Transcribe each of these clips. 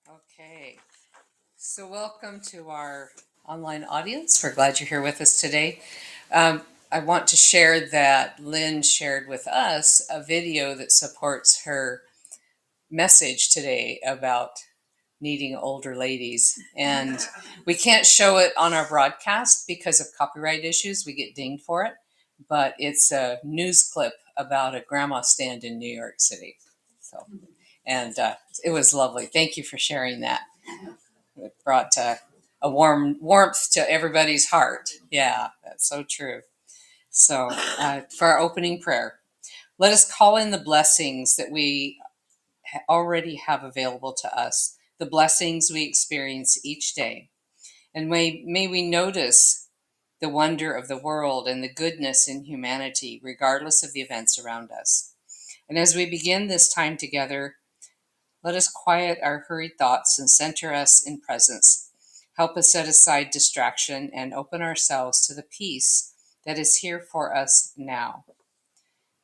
Okay, so welcome to our online audience. We're glad you're here with us today. I want to share that Lynn shared with us a video that supports her message today about needing older ladies. And we can't show it on our broadcast because of copyright issues. We get dinged for it. But it's a news clip about a grandma stand in New York City. So, and it was lovely. Thank you for sharing that. It brought a warmth to everybody's heart. Yeah, that's so true. So, for our opening prayer, let us call in the blessings that we already have available to us, the blessings we experience each day. And may we notice the wonder of the world and the goodness in humanity, regardless of the events around us. And as we begin this time together, let us quiet our hurried thoughts and center us in presence. Help us set aside distraction and open ourselves to the peace that is here for us now.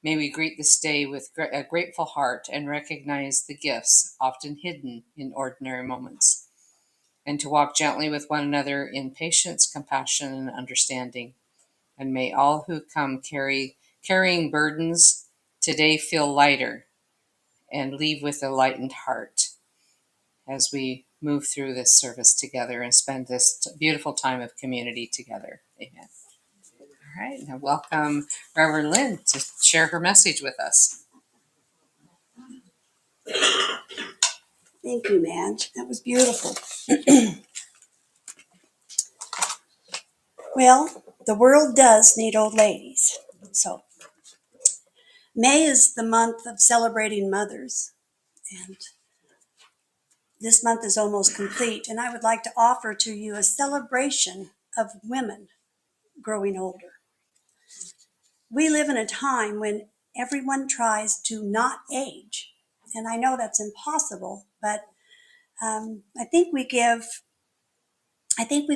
May we greet this day with a grateful heart and recognize the gifts often hidden in ordinary moments, and to walk gently with one another in patience, compassion, and understanding. And may all who come carrying burdens today feel lighter and leave with a lightened heart as we move through this service together and spend this beautiful time of community together. Amen. All right, now welcome Reverend Lynn to share her message with us. Thank you, Madge. That was beautiful. Well, the world does need old ladies. So, May is the month of celebrating mothers, and this month is almost complete. And I would like to offer to you a celebration of women growing older. We live in a time when everyone tries to not age, and I know that's impossible, but I think we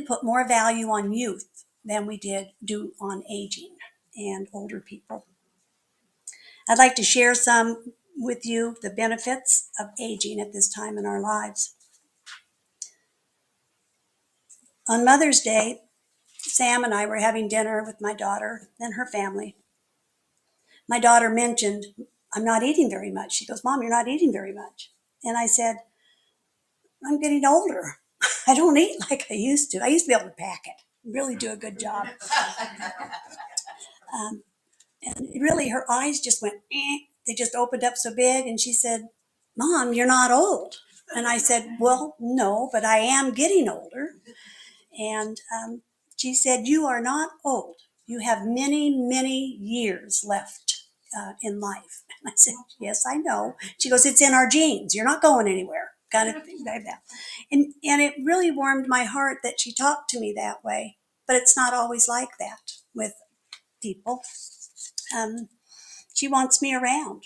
put more value on youth than we do on aging and older people. I'd like to share some with you the benefits of aging at this time in our lives. On Mother's Day, Sam and I were having dinner with my daughter and her family. My daughter mentioned, "I'm not eating very much." She goes, "Mom, you're not eating very much." And I said, "I'm getting older. I don't eat like I used to. I used to be able to pack it, really do a good job." And really, her eyes just went, eh. They just opened up so big. And she said, "Mom, you're not old." And I said, "Well, no, but I am getting older." And she said, "You are not old. You have many, many years left in life." And I said, "Yes, I know." She goes, "It's in our genes. You're not going anywhere." Kind of thing like that. And it really warmed my heart that she talked to me that way. But it's not always like that with people. She wants me around.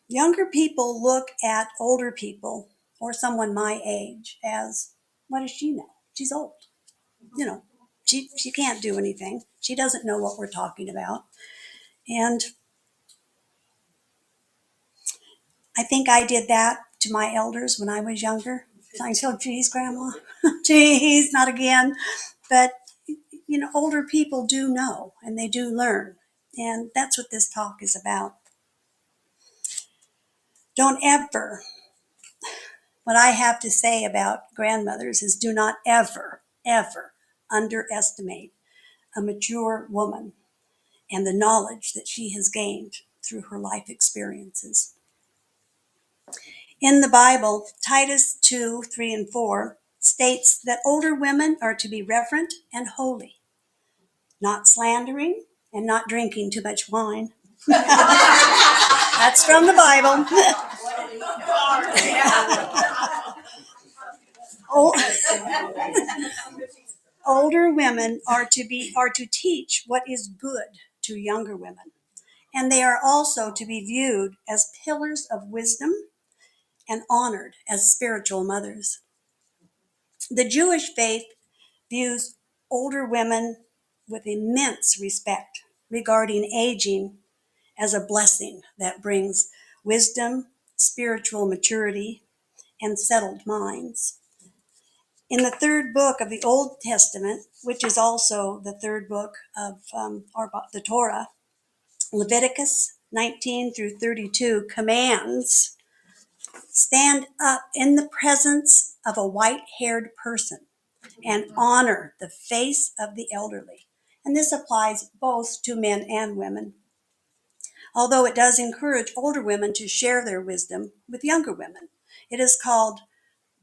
Younger people look at older people or someone my age as, what does she know? She's old. You know, she can't do anything. She doesn't know what we're talking about. And I think I did that to my elders when I was younger. I said, "Oh, geez, Grandma, geez, not again." But, older people do know and they do learn. And that's what this talk is about. Don't ever, what I have to say about grandmothers is do not ever, ever underestimate a mature woman and the knowledge that she has gained through her life experiences. In the Bible, Titus 2, 3, and 4 states that older women are to be reverent and holy, not slandering and not drinking too much wine. That's from the Bible. Older women are to teach what is good to younger women, and they are also to be viewed as pillars of wisdom and honored as spiritual mothers. The Jewish faith views older women with immense respect regarding aging as a blessing that brings wisdom, spiritual maturity, and settled minds. In the third book of the Old Testament, which is also the third book of the Torah, Leviticus 19 through 32 commands, stand up in the presence of a white-haired person and honor the face of the elderly. And this applies both to men and women, although it does encourage older women to share their wisdom with younger women. It is called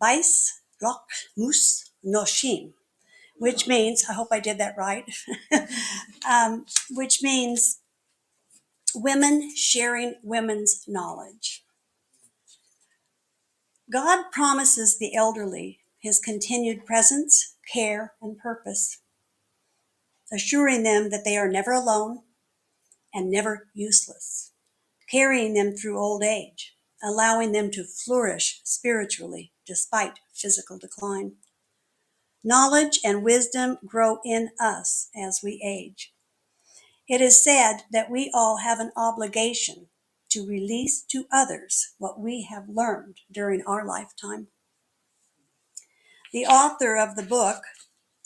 Bais Lok Mus Noshim, which means, I hope I did that right, which means women sharing women's knowledge. God promises the elderly his continued presence, care, and purpose, assuring them that they are never alone and never useless, carrying them through old age, allowing them to flourish spiritually despite physical decline. Knowledge and wisdom grow in us as we age. It is said that we all have an obligation to release to others what we have learned during our lifetime. The author of the book,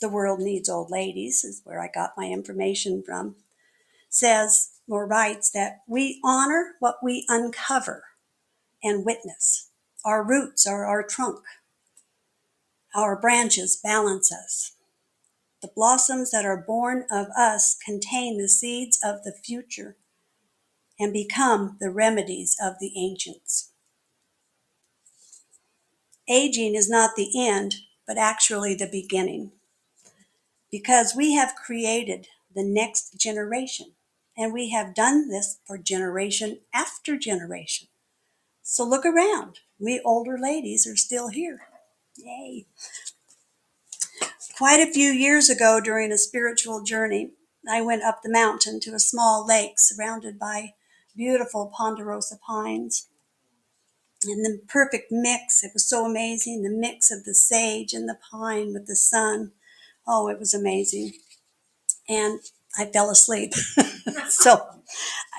The World Needs Old Ladies, is where I got my information from, says or writes that we honor what we uncover and witness. Our roots are our trunk. Our branches balance us. The blossoms that are born of us contain the seeds of the future and become the remedies of the ancients. Aging is not the end, but actually the beginning, because we have created the next generation, and we have done this for generation after generation. So look around. We older ladies are still here. Yay. Quite a few years ago, during a spiritual journey, I went up the mountain to a small lake surrounded by beautiful ponderosa pines. And the perfect mix, it was so amazing, the mix of the sage and the pine with the sun. Oh, it was amazing. And I fell asleep. So,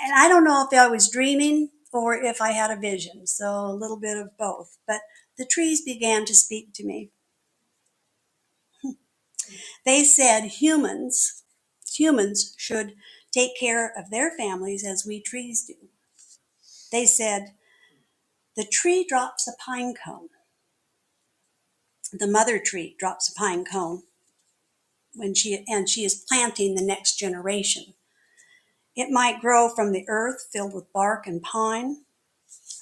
and I don't know if I was dreaming or if I had a vision. So a little bit of both. But the trees began to speak to me. They said humans should take care of their families as we trees do. They said, the tree drops a pine cone. The mother tree drops a pine cone when she is planting the next generation. It might grow from the earth filled with bark and pine.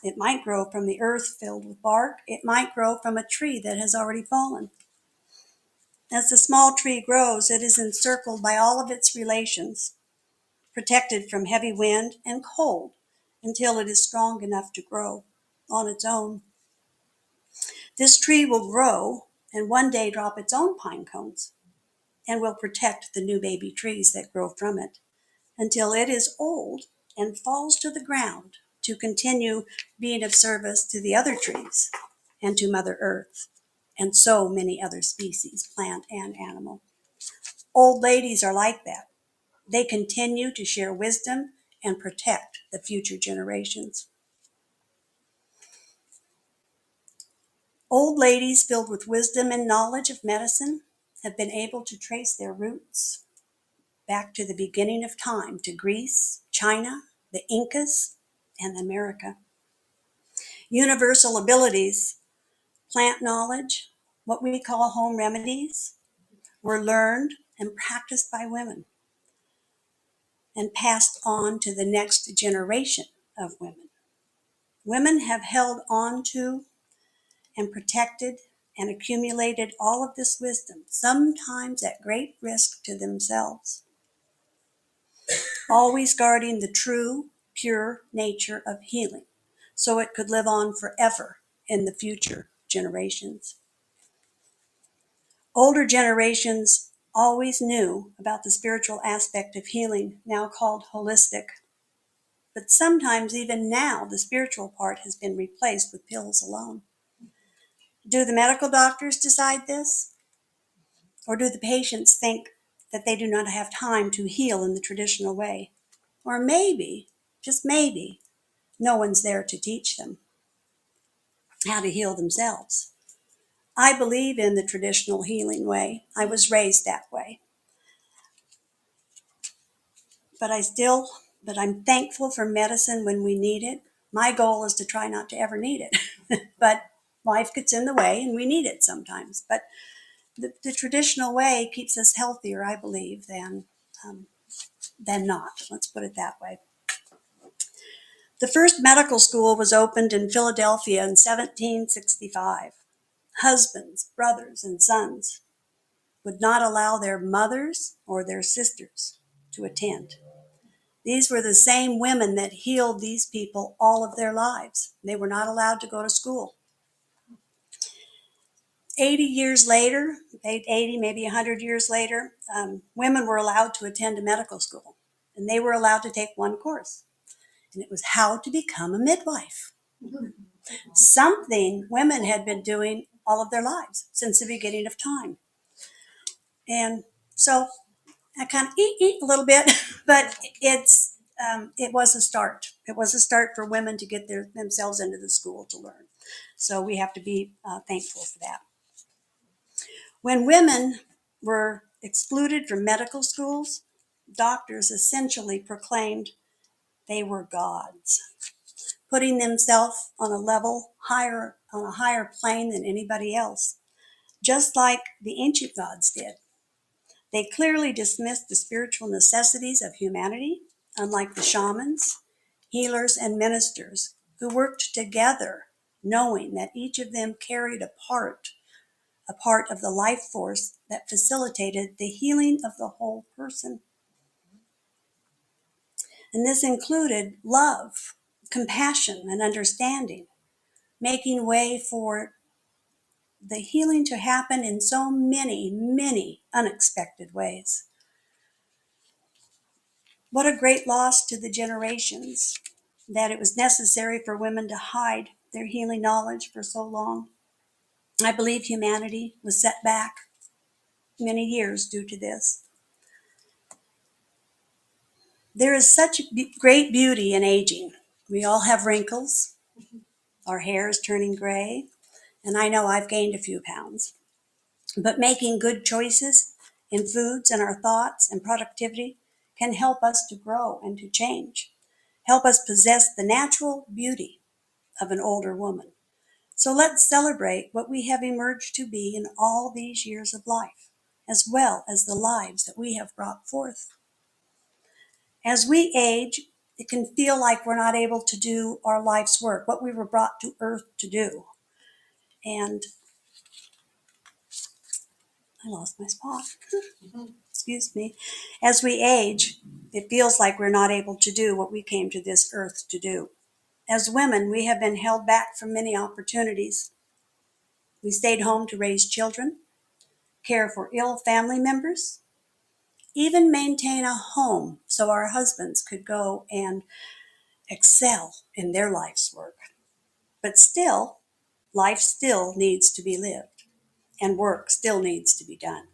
It might grow from the earth filled with bark. It might grow from a tree that has already fallen. As the small tree grows, it is encircled by all of its relations, protected from heavy wind and cold until it is strong enough to grow on its own. This tree will grow and one day drop its own pine cones and will protect the new baby trees that grow from it until it is old and falls to the ground to continue being of service to the other trees and to Mother Earth and so many other species, plant and animal. Old ladies are like that. They continue to share wisdom and protect the future generations. Old ladies filled with wisdom and knowledge of medicine have been able to trace their roots back to the beginning of time, to Greece, China, the Incas, and America. Universal abilities, plant knowledge, what we call home remedies, were learned and practiced by women and passed on to the next generation of women. Women have held on to and protected and accumulated all of this wisdom, sometimes at great risk to themselves, always guarding the true, pure nature of healing so it could live on forever in the future generations. Older generations always knew about the spiritual aspect of healing, now called holistic. But sometimes, even now, the spiritual part has been replaced with pills alone. Do the medical doctors decide this? Or do the patients think that they do not have time to heal in the traditional way? Or maybe, just maybe, No one's there to teach them how to heal themselves. I believe in the traditional healing way. I was raised that way. But I'm thankful for medicine when we need it. My goal is to try not to ever need it. But life gets in the way and we need it sometimes. But the traditional way keeps us healthier, I believe, than not. Let's put it that way. The first medical school was opened in Philadelphia in 1765. Husbands, brothers, and sons would not allow their mothers or their sisters to attend. These were the same women that healed these people all of their lives. They were not allowed to go to school. 80 years later, 80, maybe 100 years later, women were allowed to attend a medical school. And they were allowed to take one course. And it was how to become a midwife. Something women had been doing all of their lives since the beginning of time. And so I kind of eat a little bit, but it was a start. It was a start for women to get themselves into the school to learn. So we have to be thankful for that. When women were excluded from medical schools, doctors essentially proclaimed they were gods, putting themselves on a higher plane than anybody else, just like the ancient gods did. They clearly dismissed the spiritual necessities of humanity, unlike the shamans, healers, and ministers who worked together, knowing that each of them carried a part of the life force that facilitated the healing of the whole person. And this included love, compassion, and understanding, making way for the healing to happen in so many, many unexpected ways. What a great loss to the generations that it was necessary for women to hide their healing knowledge for so long. I believe humanity was set back many years due to this. There is such great beauty in aging. We all have wrinkles. Our hair is turning gray. And I know I've gained a few pounds. But making good choices in foods and our thoughts and productivity can help us to grow and to change, help us possess the natural beauty of an older woman. So let's celebrate what we have emerged to be in all these years of life, as well as the lives that we have brought forth. As we age, it can feel like we're not able to do our life's work, what we were brought to earth to do. And I lost my spot. Excuse me. As we age, it feels like we're not able to do what we came to this earth to do. As women, we have been held back from many opportunities. We stayed home to raise children, care for ill family members, even maintain a home so our husbands could go and excel in their life's work. But still, life still needs to be lived, and work still needs to be done.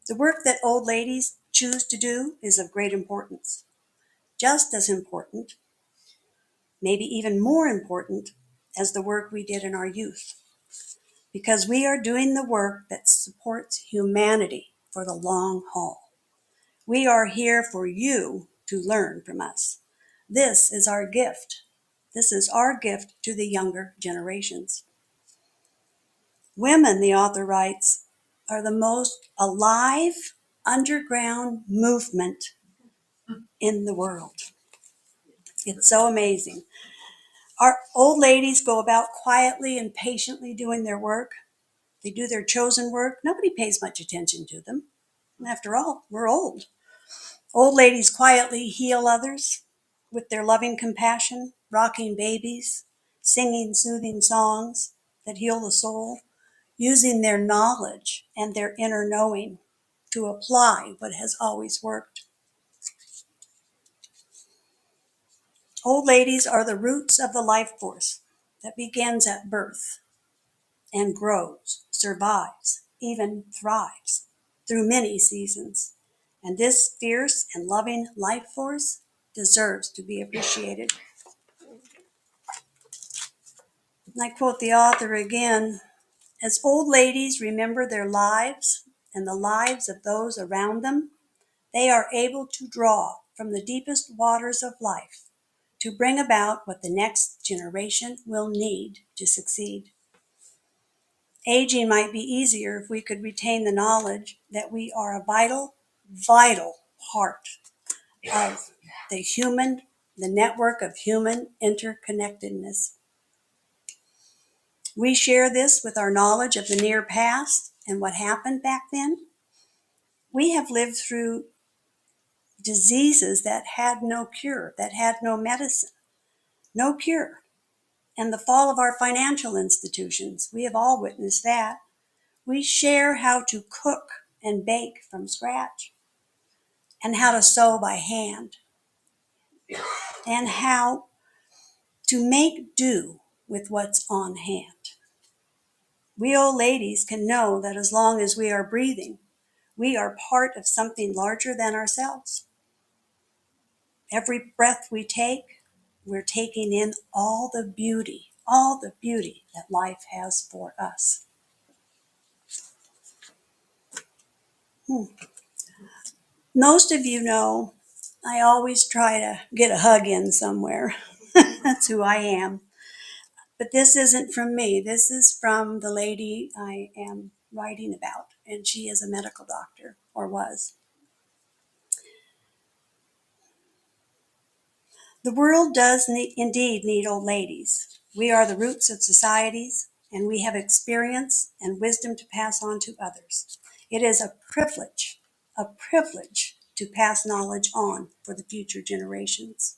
The work that old ladies choose to do is of great importance. Just as important, maybe even more important, as the work we did in our youth. Because we are doing the work that supports humanity for the long haul. We are here for you to learn from us. This is our gift. This is our gift to the younger generations. Women, the author writes, are the most alive underground movement in the world. It's so amazing. Our old ladies go about quietly and patiently doing their work. They do their chosen work. Nobody pays much attention to them. After all, we're old. Old ladies quietly heal others with their loving compassion, rocking babies, singing soothing songs that heal the soul, using their knowledge and their inner knowing to apply what has always worked. Old ladies are the roots of the life force that begins at birth and grows, survives, even thrives through many seasons. And this fierce and loving life force deserves to be appreciated. And I quote the author again: as old ladies remember their lives and the lives of those around them, they are able to draw from the deepest waters of life to bring about what the next generation will need to succeed. Aging might be easier if we could retain the knowledge that we are a vital, vital part of the network of human interconnectedness. We share this with our knowledge of the near past and what happened back then. We have lived through diseases that had no cure, that had no medicine, no cure. And the fall of our financial institutions, we have all witnessed that. We share how to cook and bake from scratch, and how to sew by hand, and how to make do with what's on hand. We old ladies can know that as long as we are breathing, we are part of something larger than ourselves. Every breath we take, we're taking in all the beauty that life has for us. Most of you know I always try to get a hug in somewhere. That's who I am. But this isn't from me. This is from the lady I am writing about, and she is a medical doctor, or was. The world does indeed need old ladies. We are the roots of societies, and we have experience and wisdom to pass on to others. It is a privilege to pass knowledge on for the future generations.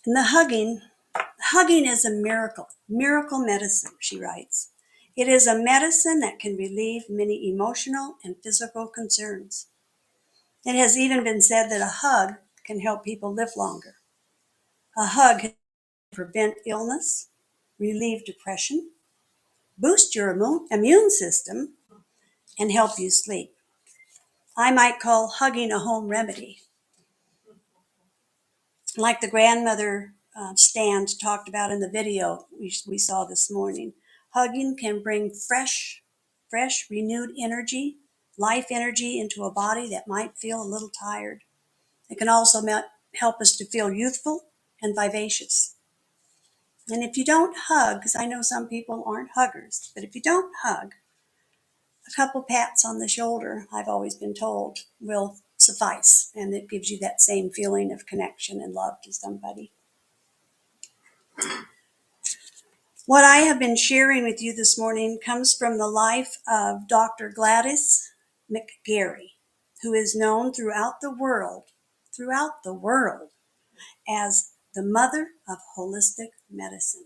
And the hugging is a miracle medicine, she writes. It is a medicine that can relieve many emotional and physical concerns. It has even been said that a hug can help people live longer. A hug can prevent illness, relieve depression, boost your immune system, and help you sleep. I might call hugging a home remedy. Like the grandmother stand talked about in the video we saw this morning. Hugging can bring fresh, renewed energy, life energy into a body that might feel a little tired. It can also help us to feel youthful and vivacious. And if you don't hug, because I know some people aren't huggers, but if you don't hug, a couple pats on the shoulder, I've always been told, will suffice. And it gives you that same feeling of connection and love to somebody. What I have been sharing with you this morning comes from the life of Dr. Gladys McGarry, who is known throughout the world, as the mother of holistic medicine.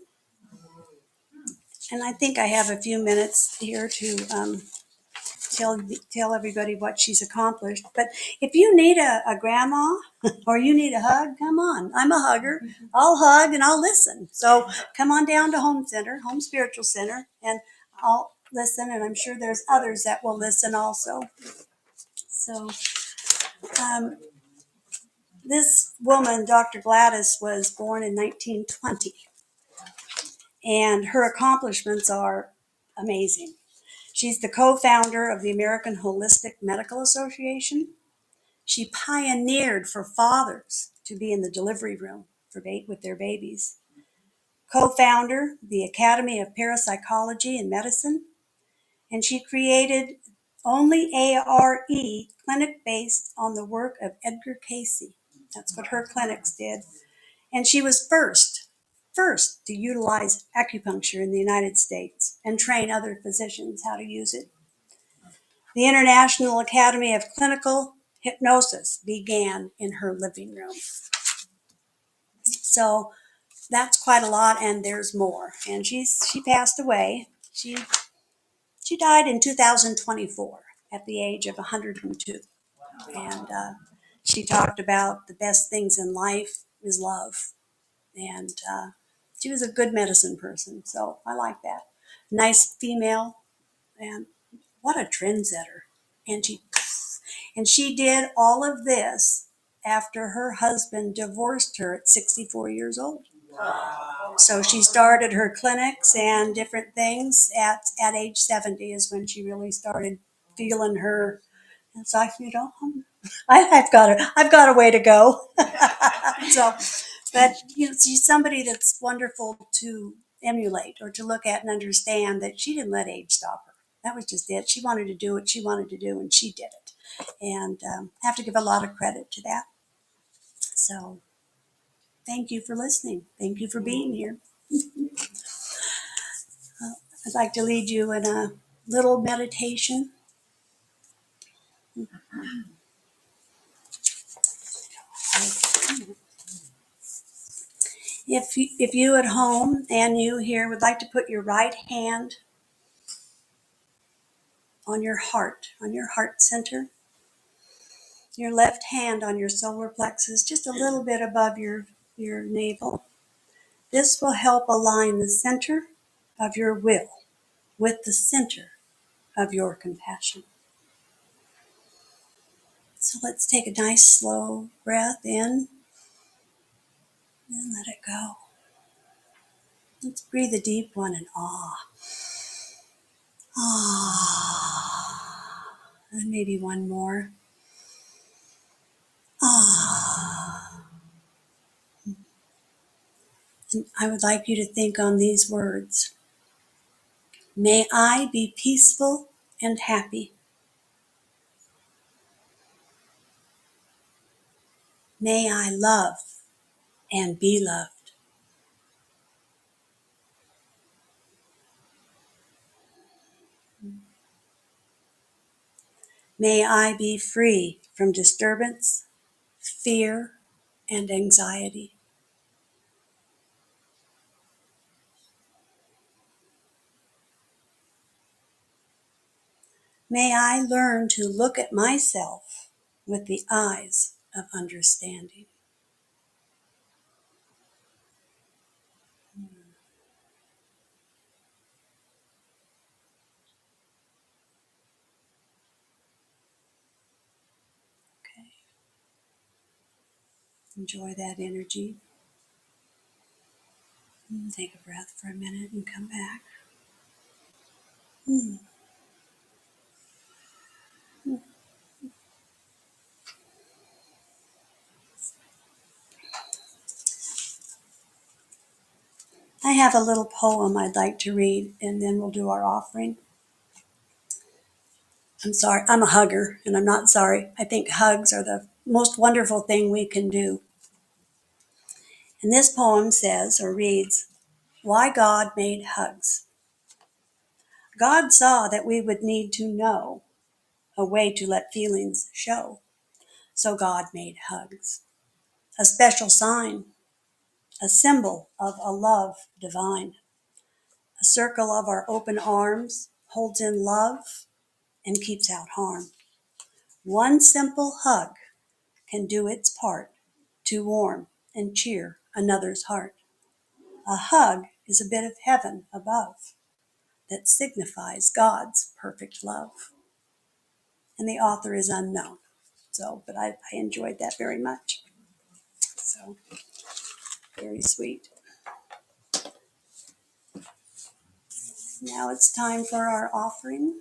And I think I have a few minutes here to tell everybody what she's accomplished. But if you need a grandma or you need a hug, come on. I'm a hugger. I'll hug and I'll listen. So come on down to Home Spiritual Center, and I'll listen. And I'm sure there's others that will listen also. So this woman, Dr. Gladys, was born in 1920, and her accomplishments are amazing. She's the co-founder of the American Holistic Medical Association. She pioneered for fathers to be in the delivery room with their babies. Co-founder the Academy of Parapsychology and Medicine, and she created Only ARE clinic based on the work of Edgar Cayce. That's what her clinics did. And she was first to utilize acupuncture in the United States and train other physicians how to use it. The International Academy of Clinical Hypnosis began in her living room. So that's quite a lot, and there's more. And she passed away. She died in 2024 at the age of 102. And she talked about the best things in life is love. And she was a good medicine person, so I like that. Nice female, and what a trendsetter. And she did all of this after her husband divorced her at 64 years old. So she started her clinics and different things at age 70 is when she really started feeling her. It's like, I've got a way to go. So, but she's somebody that's wonderful to emulate or to look at and understand that she didn't let age stop her. That was just it. She wanted to do what she wanted to do, and she did it. And I have to give a lot of credit to that. So, thank you for listening. Thank you for being here. I'd like to lead you in a little meditation. If you at home and you here would like to put your right hand on your heart center, your left hand on your solar plexus, just a little bit above your navel. This will help align the center of your will with the center of your compassion. So let's take a nice slow breath in and let it go. Let's breathe a deep one in awe. Ah. And maybe one more. Ah. And I would like you to think on these words. May I be peaceful and happy. May I love and be loved. May I be free from disturbance, fear, and anxiety. May I learn to look at myself with the eyes of understanding. Okay. Enjoy that energy. Take a breath for a minute and come back. I have a little poem I'd like to read, and then we'll do our offering. I'm sorry, I'm a hugger, and I'm not sorry. I think hugs are the most wonderful thing we can do. And this poem says, or reads, Why God Made Hugs. God saw that we would need to know a way to let feelings show. So God made hugs. A special sign, a symbol of a love divine. A circle of our open arms holds in love and keeps out harm. One simple hug can do its part to warm and cheer another's heart. A hug is a bit of heaven above that signifies God's perfect love. And the author is unknown. But I enjoyed that very much. So, very sweet. Now it's time for our offering.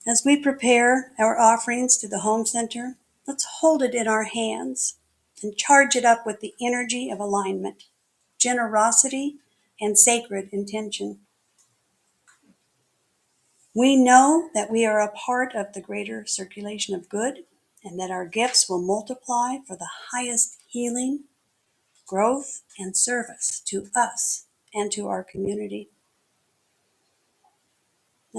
As we prepare our offerings to the home center, let's hold it in our hands and charge it up with the energy of alignment, generosity, and sacred intention. We know that we are a part of the greater circulation of good and that our gifts will multiply for the highest healing, growth, and service to us and to our community.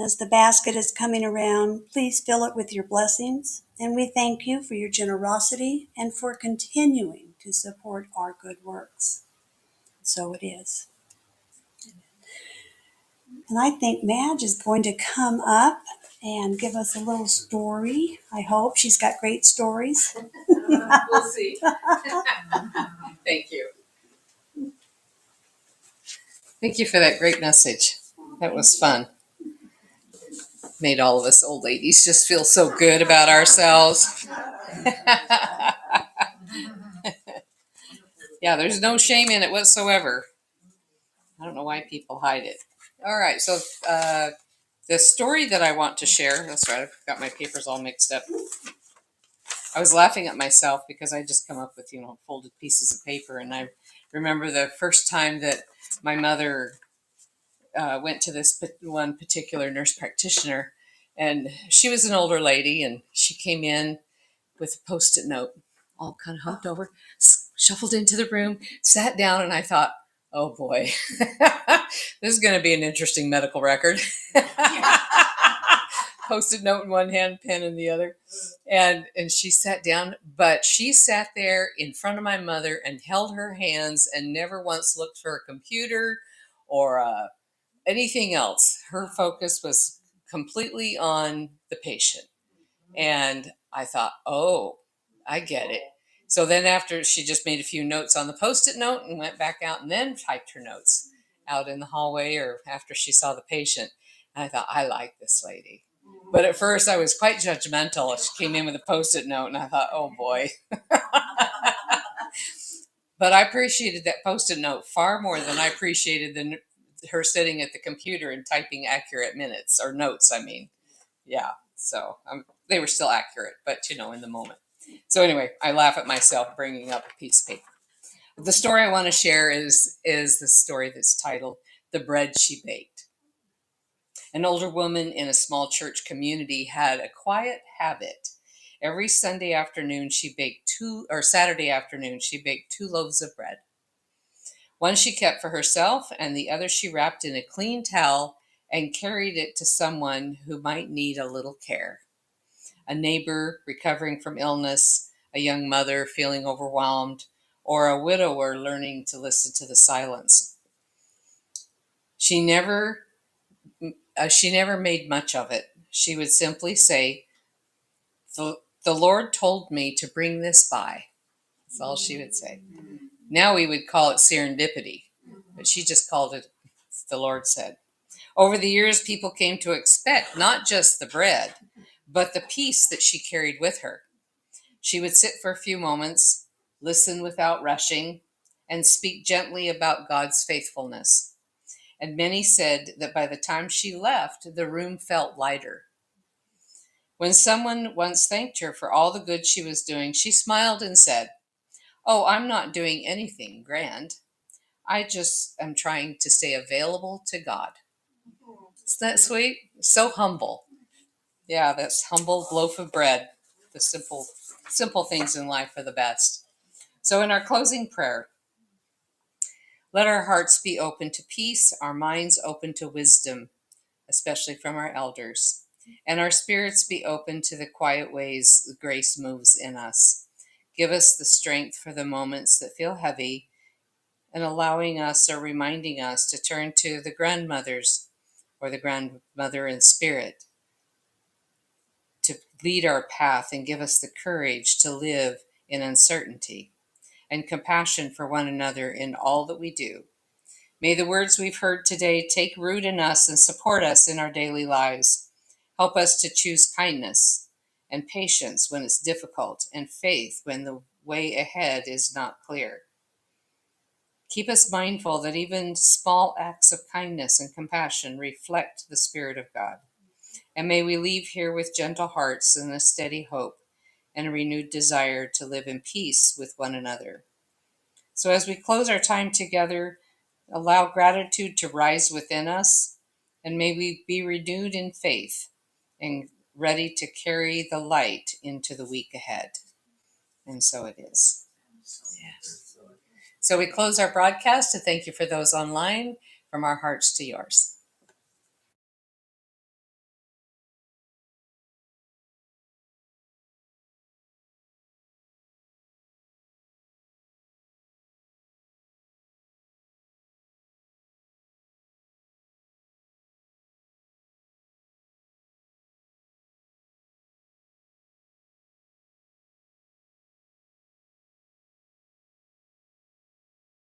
As the basket is coming around, please fill it with your blessings, and we thank you for your generosity and for continuing to support our good works. So it is. And I think Madge is going to come up and give us a little story. I hope she's got great stories. We'll see. Thank you. Thank you for that great message. That was fun. made all of us old ladies just feel so good about ourselves. Yeah, there's no shame in it whatsoever. I don't know why people hide it. All right, so the story that I want to share, that's right, I've got my papers all mixed up. I was laughing at myself because I just come up with, folded pieces of paper. And I remember the first time that my mother went to this one particular nurse practitioner, and she was an older lady, and she came in with a Post-it note, all kind of humped over, shuffled into the room, sat down, and I thought, oh boy, this is going to be an interesting medical record. Post-it note in one hand, pen in the other. And she sat down, but she sat there in front of my mother and held her hands and never once looked for a computer or anything else. Her focus was completely on the patient. And I thought, oh, I get it. So then after, she just made a few notes on the Post-it note and went back out and then typed her notes out in the hallway or after she saw the patient. And I thought, I like this lady. But at first I was quite judgmental. She came in with a Post-it note and I thought, oh boy. But I appreciated that Post-it note far more than I appreciated her sitting at the computer and typing accurate minutes or notes, I mean. Yeah, so they were still accurate, but in the moment. So anyway, I laugh at myself bringing up a piece of paper. The story I want to share is the story that's titled "The Bread She Baked." An older woman in a small church community had a quiet habit. Every Sunday afternoon she baked Saturday afternoon she baked 2 loaves of bread. One she kept for herself, and the other she wrapped in a clean towel and carried it to someone who might need a little care. A neighbor recovering from illness, a young mother feeling overwhelmed, or a widower learning to listen to the silence. She never made much of it. She would simply say, the Lord told me to bring this by. That's all she would say. Now we would call it serendipity, but she just called it, the Lord said. Over the years, people came to expect not just the bread, but the peace that she carried with her. She would sit for a few moments, listen without rushing, and speak gently about God's faithfulness. And many said that by the time she left, the room felt lighter. When someone once thanked her for all the good she was doing, she smiled and said, "Oh, I'm not doing anything grand. I just am trying to stay available to God." Isn't that sweet? So humble. Yeah, that's humble loaf of bread. The simple things in life are the best. So in our closing prayer, let our hearts be open to peace, our minds open to wisdom, especially from our elders, and our spirits be open to the quiet ways grace moves in us. Give us the strength for the moments that feel heavy, and allowing us or reminding us to turn to the grandmothers or the grandmother in spirit to lead our path and give us the courage to live in uncertainty and compassion for one another in all that we do. May the words we've heard today take root in us and support us in our daily lives. Help us to choose kindness and patience when it's difficult and faith when the way ahead is not clear. Keep us mindful that even small acts of kindness and compassion reflect the Spirit of God. And may we leave here with gentle hearts and a steady hope and a renewed desire to live in peace with one another. So as we close our time together, allow gratitude to rise within us, and may we be renewed in faith and ready to carry the light into the week ahead. And so it is. Yeah. So we close our broadcast, and thank you for those online, from our hearts to yours.